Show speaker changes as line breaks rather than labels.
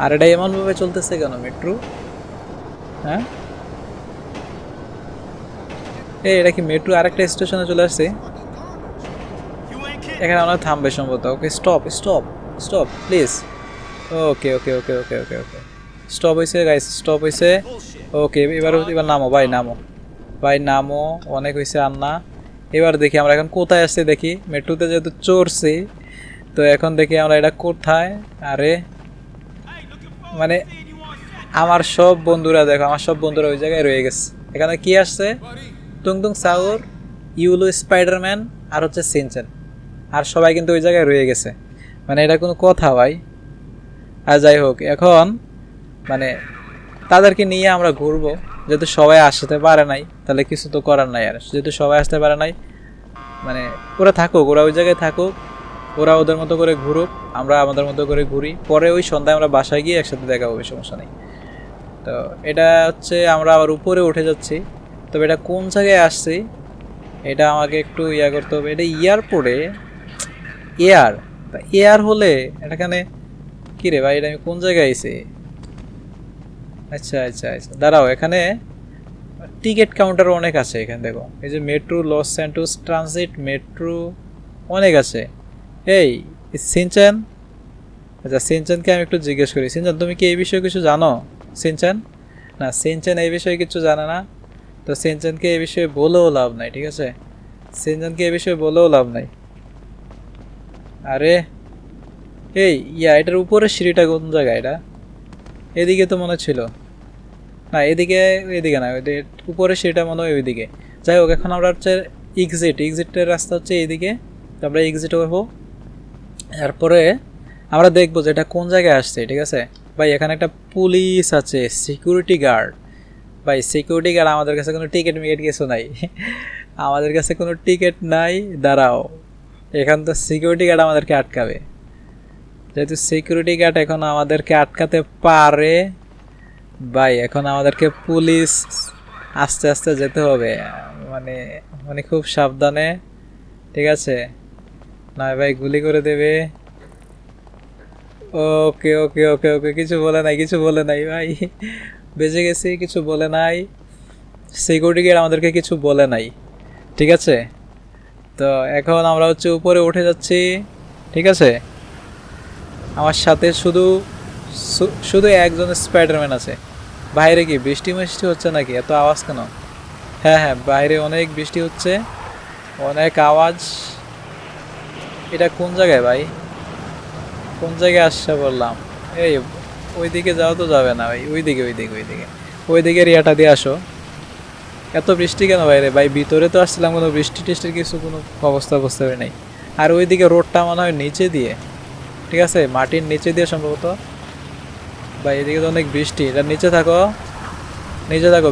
আর এটা এমনভাবে চলতেছে কেন মেট্রো? হ্যাঁ, এটা কি মেট্রো আরেকটা স্টেশনে চলে আসছে? এখানে আমরা থামবে সম্ভবত। Okay, stop stop stop please. Okay okay okay okay okay okay, stop হয়েছে গাইস, স্টপ হয়েছে। ওকে, এবার নামো ভাই, নামো ভাই, নামো। অনেক হয়েছে আন্না। এবার দেখি আমরা এখন কোথায় আসছি, দেখি মেট্রোতে যেহেতু চড়ছি, তো এখন দেখি আমরা এটা কোথায়। আরে মানে আমার সব বন্ধুরা দেখো, আমার সব বন্ধুরা ওই জায়গায় রয়ে গেছে। এখানে কি আসছে? টুংটুং সাউর, ইউলো, স্পাইডারম্যান, আর হচ্ছে সিনচেন। আর সবাই কিন্তু ওই জায়গায় রয়ে গেছে। মানে এটা কোনো কথা ভাই? আর যাই হোক, এখন মানে তাদেরকে নিয়ে আমরা ঘুরবো। যেহেতু সবাই আসতে পারে নাই, তাহলে কিছু তো করার নাই। আর যেহেতু সবাই আসতে পারে নাই, মানে ওরা থাকুক, ওরা ওই জায়গায় থাকুক, ওরা ওদের মতো করে ঘুরুক, আমরা আমাদের মতো করে ঘুরি। পরে ওই সন্ধ্যায় আমরা বাসায় গিয়ে একসাথে দেখা হবে, সমস্যা নেই। তো এটা হচ্ছে আমরা আবার উপরে উঠে যাচ্ছি। তবে এটা কোন জায়গায় আসছি এটা আমাকে একটু ইয়া করতে হবে। এটা এয়ারপোর্টে, এয়ার, এয়ার হলে এটাখানে কী রে ভাই, এটা আমি কোন জায়গায় আইছি? আচ্ছা আচ্ছা আচ্ছা, দাঁড়াও, এখানে টিকিট কাউন্টার অনেক আছে। এখানে দেখো, এই যে metro, Los Santos transit metro, অনেক আছে। এই সিনচান, আচ্ছা সিনচানকে আমি একটু জিজ্ঞেস করি। সিনচান, তুমি কি এই বিষয়ে কিছু জানো? সিনচান, না সিনচান এই বিষয়ে কিছু জানে না। তো সিনচানকে এই বিষয়ে বলেও লাভ নাই, ঠিক আছে? সিনচানকে এই বিষয়ে বলেও লাভ নাই। আরে এই এটার উপরে সিঁড়িটা কোন জায়গায়? এটা এদিকে তো মনে ছিল। না এদিকে, এদিকে না, ওই উপরে সিঁড়িটা মনে হয় ওইদিকে। যাই হোক, এখন আমরা হচ্ছে এক্সিটের রাস্তা হচ্ছে এইদিকে। তো আমরা এক্সিট হবো। এরপরে আমরা দেখবো যে এটা কোন জায়গায় আসছে, ঠিক আছে? ভাই এখানে একটা পুলিশ আছে, সিকিউরিটি গার্ড। ভাই সিকিউরিটি গার্ড, আমাদের কাছে কোনো টিকিট মিকেট কিছু নাই। আমাদের কাছে কোনো টিকিট নাই। দাঁড়াও, এখান তো সিকিউরিটি গার্ড আমাদেরকে আটকাবে। যেহেতু সিকিউরিটি গার্ড এখন আমাদেরকে আটকাতে পারে, ভাই এখন আমাদেরকে পুলিশ আস্তে আস্তে যেতে হবে, মানে মানে খুব সাবধানে, ঠিক আছে? না ভাই গুলি করে দেবে। ওকে ওকে ওকে ওকে, কিছু বলে নাই, কিছু বলে নাই ভাই, বেঁচে গেছি, কিছু বলে নাই। সিকিউরিটি গার্ড আমাদেরকে কিছু বলে নাই, ঠিক আছে? তো এখন আমরা হচ্ছে উপরে উঠে যাচ্ছি, ঠিক আছে? আমার সাথে শুধু শুধু একজন স্পাইডারম্যান আছে। বাইরে কি বৃষ্টি মিষ্টি হচ্ছে নাকি? এত আওয়াজ কেন? হ্যাঁ হ্যাঁ, বাইরে অনেক বৃষ্টি হচ্ছে, অনেক আওয়াজ। এটা কোন জায়গায় ভাই? কোন জায়গায় আসছে বললাম? এই ওইদিকে যাওয়া তো যাবে না ভাই, ওইদিকে ওইদিকে ওইদিকে ওইদিকের ইয়াটা দিয়ে আসো। এত বৃষ্টি কেন বাইরে ভাই? ভিতরে তো আসছিলাম, কোনো বৃষ্টি টিষ্টির কিছু কোনো অবস্থা বুঝতে পারি নাই। আর ওইদিকে রোডটা মনে হয় নিচে দিয়ে, ঠিক আছে, মাটির নিচে দিয়ে সম্ভবত। ভাই এদিকে তো অনেক বৃষ্টি, এটা নিচে থাকো, নিচে থাকো।